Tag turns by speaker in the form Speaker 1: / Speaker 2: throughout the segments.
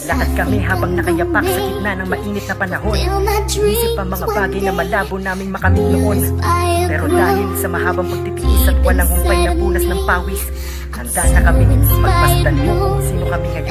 Speaker 1: Lakad kami habang nakayapak sa gitna ng mainit na panahon. Isip ang mga bagay na malabo naming makamit noon. Pero dahil sa mahabang pagtitiis at walang humpay na punas ng pawis, handa na kami magmasdan mo kung sino kami ngayon.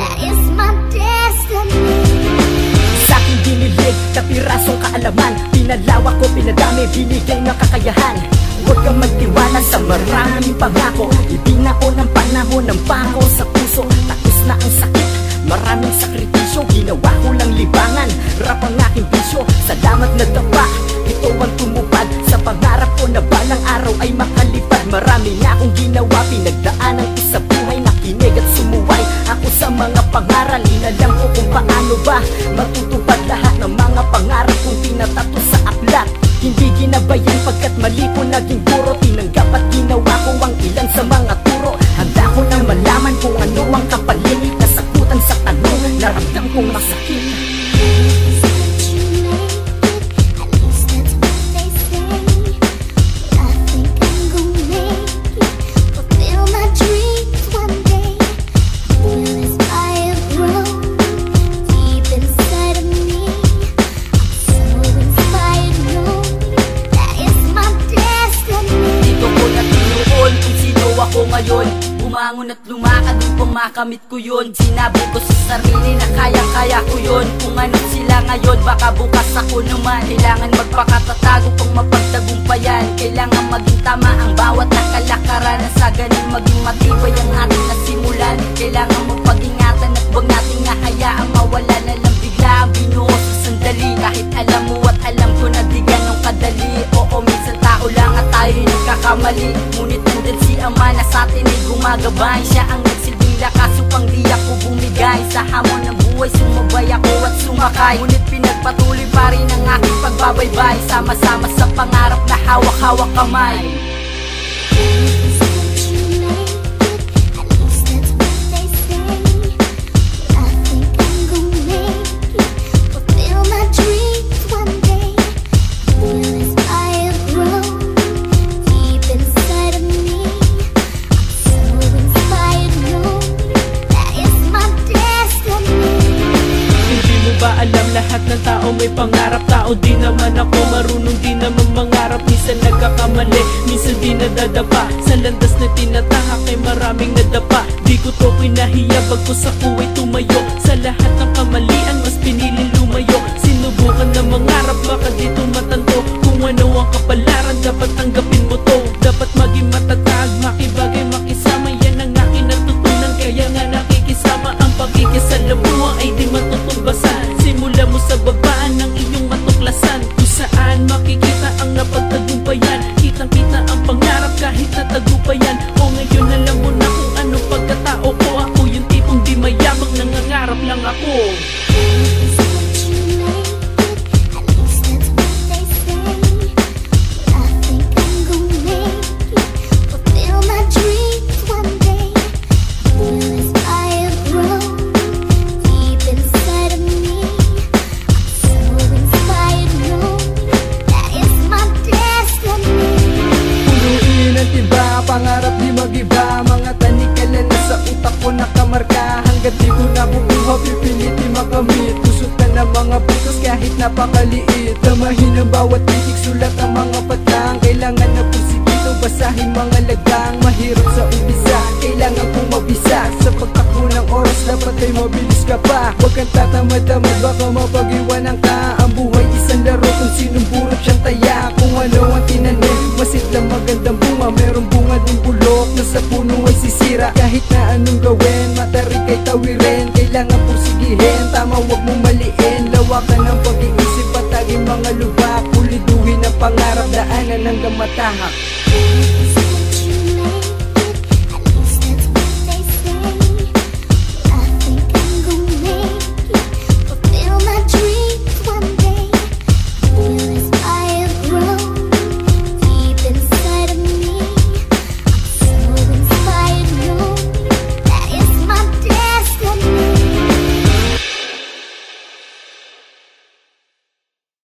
Speaker 2: Sa aking dinilig, kapirasong kaalaman, pinalawak ko, pinadami, binigay ng kakayahan. Huwag kang magtiwala sa maraming pangako. Ibinao ng panahon ng pako sa puso. Tapos na ang sakit, maraming sakripisyo. Ginawa ko lang libangan, rap ang aking bisyo. Salamat na dapa, ito ang tumupad sa pangarap ko na balang araw ay makalipad. Marami na akong ginawa, pinagdaan ang isa buhay. Nakinig at sumuway ako sa mga pangaral. Inalam ko kung paano ba matutupad lahat ng mga pangarap kong tinatato sa aklat. Hindi ginabayan pagkat mali ko naging guro. Tinanggap at ginawa ko ang ilan sa mga turo. Handa ko nang malaman kung ano ang kapalit. Nasakutan sa tanong, naramdam kong masakit.
Speaker 3: Bumangon at lumakad upang makamit ko yun. Sinabi ko sa sarili na kaya-kaya ko yun. Kung ano sila ngayon, baka bukas ako naman. Kailangan magpakatatago pang mapagtagumpayan. Kailangan maging tama ang bawat nakalakaran. Sa ganun maging matibay ang ating nasimulan. Kailangan magpag-ingatan at huwag nating hahayaang mawala na lang bigla ang binuo sa sandali. Kahit alam mo at alam ko na di ganong kadali. Oo, minsan tao lang at tayo'y nagkakamali. Ngunit nandun si Ama na sa atin ay gumagabay. Siya ang nagsilbing lakas upang di ako bumigay. Sa hamon ng buhay sumabay ako at sumakay. Ngunit pinagpatuloy pa rin ang aking pagbabaybay. Sama-sama sa pangarap na hawak-hawak kamay.
Speaker 4: Alam lahat ng tao may pangarap. Tao di naman ako, marunong di naman mangarap. Minsan nagkakamali, minsan di nadadapa. Sa landas na tinatahak ay maraming nadapa. Di ko to pinahiya, bagkus ako ay tumayo. Sa lahat ng kamalian, mas piniling lumayo. Sinubukan na mangarap, baka di tumatanto. Kung ano ang kapalaran, dapat tanggapin mo to. Dapat maging matatag, makibagay, makisama. Yan ang aking natutunan, kaya nga nakikisama. Ang pagkikisalamuha ay di matutulbasan. Simula mo sa babaan ng iyong matuklasan, kung saan makikita ang napagtagumpayan. Kitang-kita ang pangarap kahit natagumpayan. O ngayon alam mo na kung anong pagkatao ko. Ako yung tipong di mayabang, nangangarap lang ako.
Speaker 5: Pangarap di mag-iba, mga tanikala na sa utak ko nakamarka. Hanggat di ko nabubuha, pipilit di makamit. Kusot na ng mga putos kahit napakaliit. Tamahin ang bawat titik, sulat ang mga patlang. Kailangan na pusigito, basahin mga lagang. Mahirap sa umpisa, kailangan kong mabisa. Sa pagtakbo ng oras, dapat ay mabilis ka pa. Huwag kang tatamad-tamad, baka mapag-iwanan ka. Ang buhay isang laro, kung sinong burot siyang taya. Kung ano ang tinanim, masidlang magandang bunga. Merong bunga din bulok na sa puno ay sisira. Kahit na anong gawin, matarik ay tawirin. Kailangan pursigihin, tama huwag mong maliin. Lawakan ng pag-iisip, patagin mga lubak. Puliduhin ang pangarap, daanan hanggang matahak.